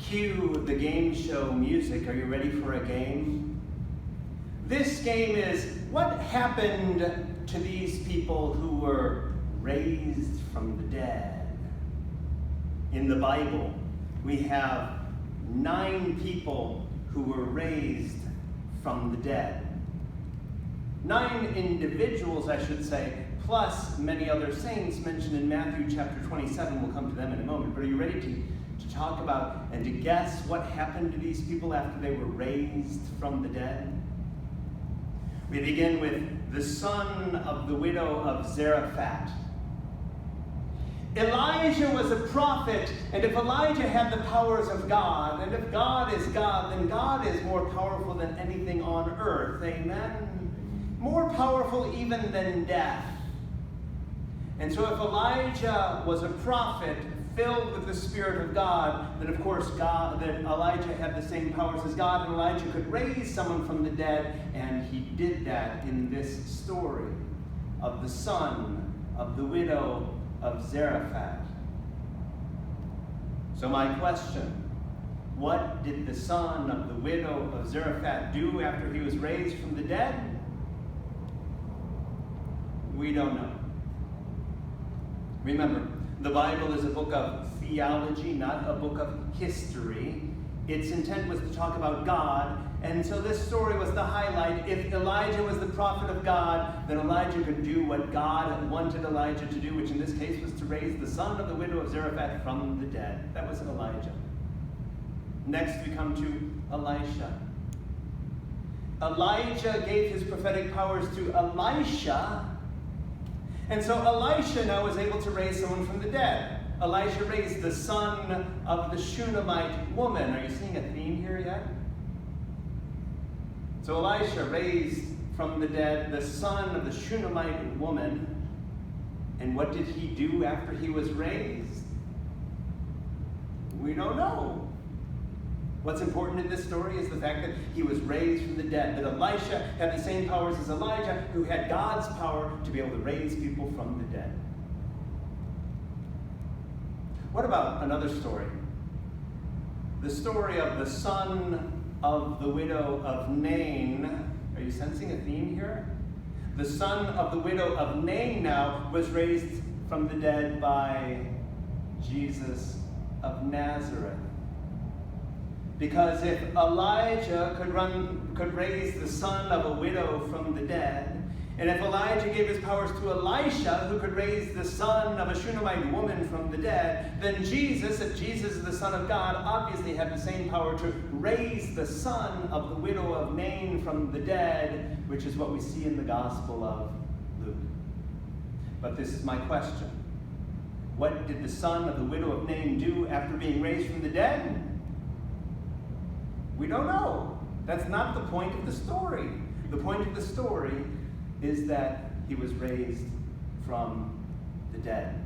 Cue the game show music. Are you ready for a game? This game is, what happened to these people who were raised from the dead? In the Bible, we have 9 people who were raised from the dead. 9 individuals, I should say, plus many other saints mentioned in Matthew chapter 27. We'll come to them in a moment. But are you ready to talk about and to guess what happened to these people after they were raised from the dead? We begin with the son of the widow of Zarephath. Elijah was a prophet, and if Elijah had the powers of God, and if God is God, then God is more powerful than anything on earth. Amen? More powerful even than death. And so if Elijah was a prophet filled with the Spirit of God, then of course that Elijah had the same powers as God, and Elijah could raise someone from the dead, and he did that in this story of the son of the widow of Zarephath. So my question, what did the son of the widow of Zarephath do after he was raised from the dead? We don't know. Remember, the Bible is a book of theology, not a book of history. Its intent was to talk about God, and so this story was the highlight. If Elijah was the prophet of God, then Elijah could do what God wanted Elijah to do, which in this case was to raise the son of the widow of Zarephath from the dead. That was Elijah. Next we come to Elisha. Elijah gave his prophetic powers to Elisha, and so Elisha now was able to raise someone from the dead. Elijah raised the son of the Shunammite woman. Are you seeing a theme here yet? So Elisha raised from the dead the son of the Shunammite woman. And what did he do after he was raised? We don't know. What's important in this story is the fact that he was raised from the dead, that Elisha had the same powers as Elijah, who had God's power to be able to raise people from the dead. What about another story? The story of the son of the widow of Nain. Are you sensing a theme here? The son of the widow of Nain now was raised from the dead by Jesus of Nazareth. Because if Elijah could raise the son of a widow from the dead, and if Elijah gave his powers to Elisha, who could raise the son of a Shunammite woman from the dead, then Jesus, if Jesus is the Son of God, obviously had the same power to raise the son of the widow of Nain from the dead, which is what we see in the Gospel of Luke. But this is my question. What did the son of the widow of Nain do after being raised from the dead? We don't know. That's not the point of the story. The point of the story is that he was raised from the dead.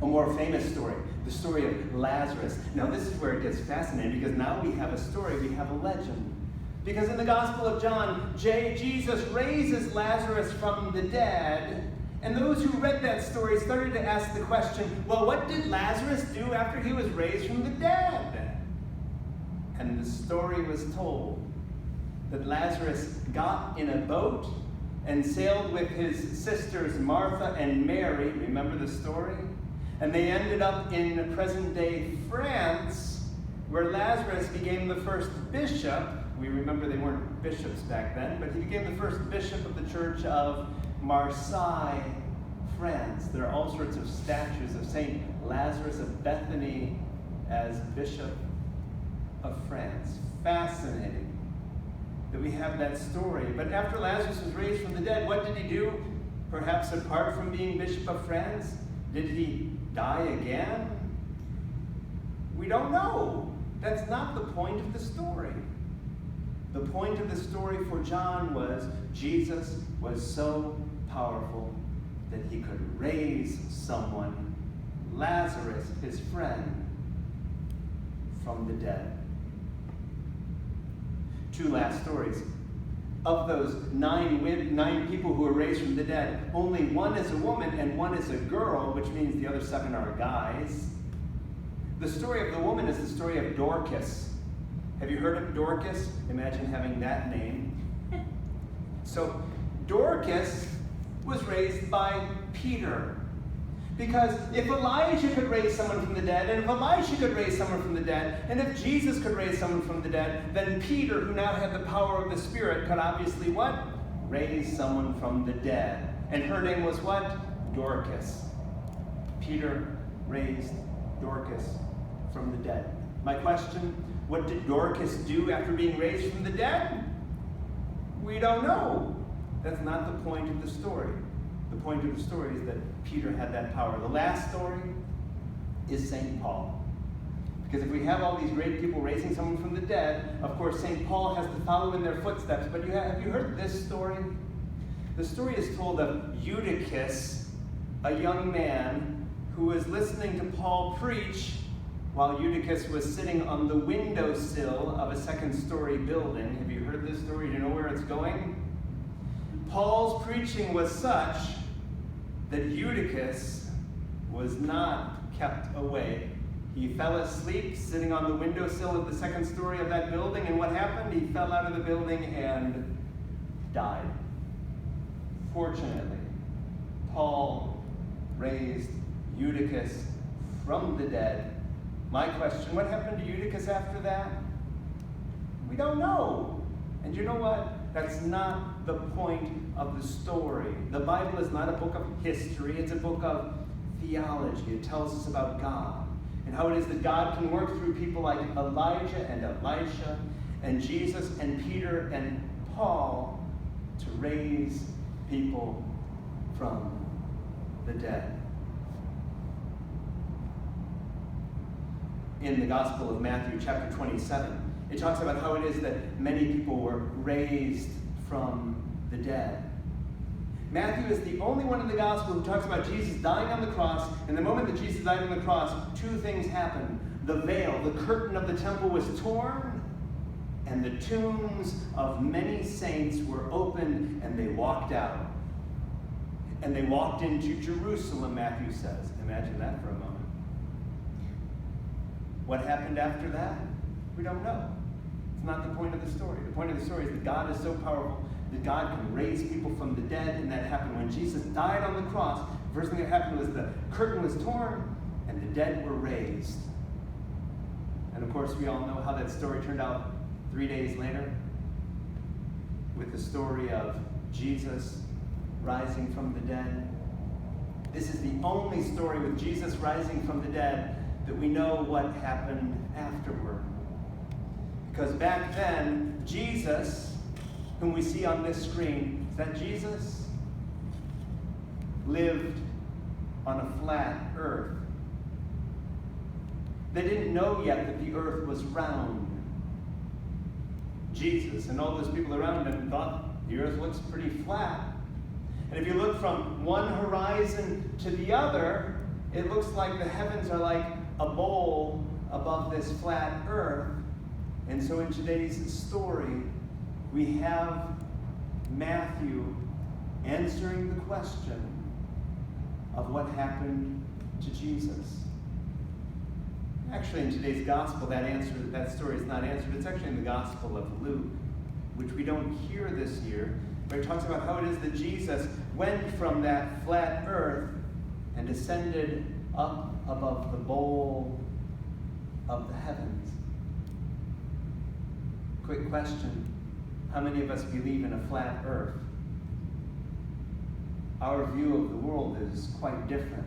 A more famous story, the story of Lazarus. Now this is where it gets fascinating, because now we have a story, we have a legend. Because in the Gospel of John, Jesus raises Lazarus from the dead, and those who read that story started to ask the question, well, what did Lazarus do after he was raised from the dead? And the story was told that Lazarus got in a boat and sailed with his sisters Martha and Mary. Remember the story? And they ended up in present-day France, where Lazarus became the first bishop. We remember they weren't bishops back then, but he became the first bishop of the Church of Marseille, France. There are all sorts of statues of St. Lazarus of Bethany as bishop of France. Fascinating that we have that story. But after Lazarus was raised from the dead, what did he do? Perhaps apart from being Bishop of France, did he die again? We don't know. That's not the point of the story. The point of the story for John was Jesus was so powerful that he could raise someone, Lazarus, his friend, from the dead. 2 last stories. Of those 9 people who were raised from the dead, only 1 is a woman and 1 is a girl, which means the other 7 are guys. The story of the woman is the story of Dorcas. Have you heard of Dorcas? Imagine having that name. So Dorcas was raised by Peter. Because if Elijah could raise someone from the dead, and if Elisha could raise someone from the dead, and if Jesus could raise someone from the dead, then Peter, who now had the power of the Spirit, could obviously what? Raise someone from the dead. And her name was what? Dorcas. Peter raised Dorcas from the dead. My question, what did Dorcas do after being raised from the dead? We don't know. That's not the point of the story. The point of the story is that Peter had that power. The last story is St. Paul. Because if we have all these great people raising someone from the dead, of course St. Paul has to follow in their footsteps. But have you heard this story? The story is told of Eutychus, a young man who was listening to Paul preach while Eutychus was sitting on the windowsill of a second-story building. Have you heard this story? Do you know where it's going? Paul's preaching was such that Eutychus was not kept awake. He fell asleep sitting on the windowsill of the second story of that building, and what happened? He fell out of the building and died. Fortunately, Paul raised Eutychus from the dead. My question, what happened to Eutychus after that? We don't know. And you know what? That's not the point of the story. The Bible is not a book of history. It's a book of theology. It tells us about God and how it is that God can work through people like Elijah and Elisha and Jesus and Peter and Paul to raise people from the dead. In the Gospel of Matthew, chapter 27, it talks about how it is that many people were raised from the dead. Matthew is the only one in the Gospel who talks about Jesus dying on the cross, and the moment that Jesus died on the cross, two things happened. The veil, the curtain of the temple was torn, and the tombs of many saints were opened, and they walked out. And they walked into Jerusalem, Matthew says. Imagine that for a moment. What happened after that? We don't know. It's not the point of the story. The point of the story is that God is so powerful that God can raise people from the dead, and that happened when Jesus died on the cross. The first thing that happened was the curtain was torn, and the dead were raised. And of course, we all know how that story turned out 3 days later, with the story of Jesus rising from the dead. This is the only story with Jesus rising from the dead that we know what happened afterward. Because back then, Jesus, whom we see on this screen, is that Jesus? Lived on a flat earth. They didn't know yet that the earth was round. Jesus and all those people around him thought the earth looks pretty flat. And if you look from one horizon to the other, it looks like the heavens are like a bowl above this flat earth. And so in today's story, we have Matthew answering the question of what happened to Jesus. Actually, in today's gospel, that story is not answered. It's actually in the Gospel of Luke, which we don't hear this year, where it talks about how it is that Jesus went from that flat earth and ascended up above the bowl of the heavens. Quick question. How many of us believe in a flat earth? Our view of the world is quite different.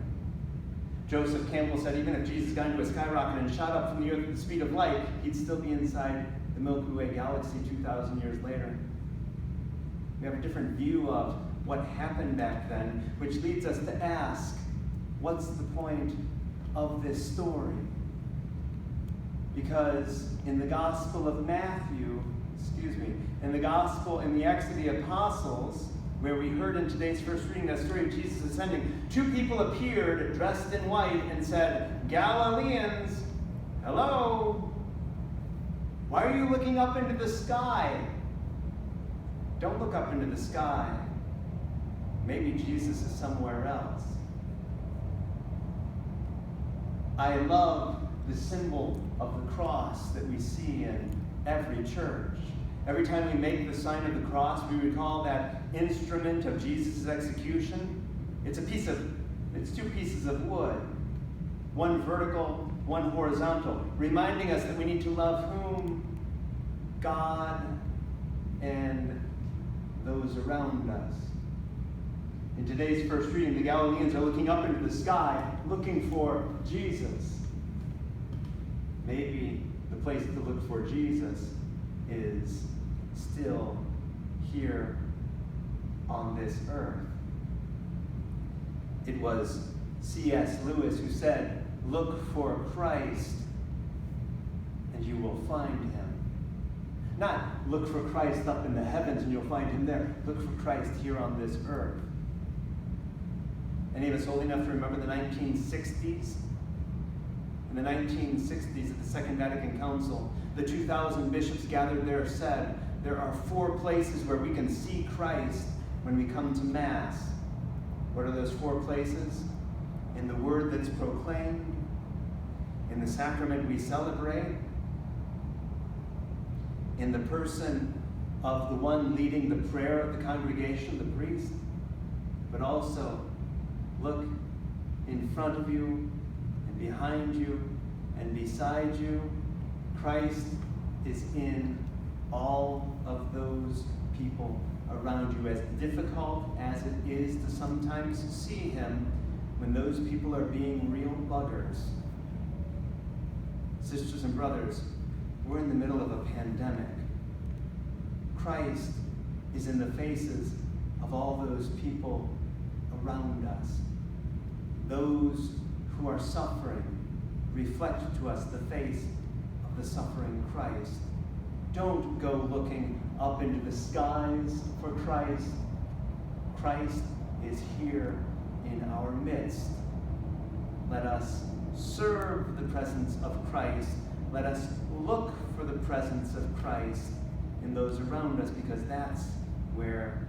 Joseph Campbell said even if Jesus got into a skyrocket and shot up from the earth at the speed of light, he'd still be inside the Milky Way galaxy 2,000 years later. We have a different view of what happened back then, which leads us to ask, what's the point of this story? Because in the Gospel of Matthew, in the Acts of the Apostles, where we heard in today's first reading that story of Jesus ascending, two people appeared dressed in white and said, Galileans, hello, why are you looking up into the sky? Don't look up into the sky. Maybe Jesus is somewhere else. I love the symbol of the cross that we see in every church. Every time we make the sign of the cross, we recall that instrument of Jesus' execution. It's two pieces of wood, one vertical, one horizontal, reminding us that we need to love whom? God and those around us. In today's first reading, the Galileans are looking up into the sky, looking for Jesus. Maybe the place to look for Jesus is still here on this earth. It was C.S. Lewis who said, "Look for Christ and you will find him." Not look for Christ up in the heavens and you'll find him there. Look for Christ here on this earth. Any of us old enough to remember the 1960s? In the 1960s, at the Second Vatican Council, the 2,000 bishops gathered there said, there are 4 places where we can see Christ when we come to Mass. What are those 4 places? In the word that's proclaimed, in the sacrament we celebrate, in the person of the one leading the prayer of the congregation, the priest, but also look in front of you and behind you and beside you. Christ is in all of those people around you, as difficult as it is to sometimes see him when those people are being real buggers. Sisters and brothers, we're in the middle of a pandemic. Christ is in the faces of all those people around us. Those who are suffering reflect to us the face of the suffering Christ. Don't go looking up into the skies for Christ. Christ is here in our midst. Let us serve the presence of Christ. Let us look for the presence of Christ in those around us, because that's where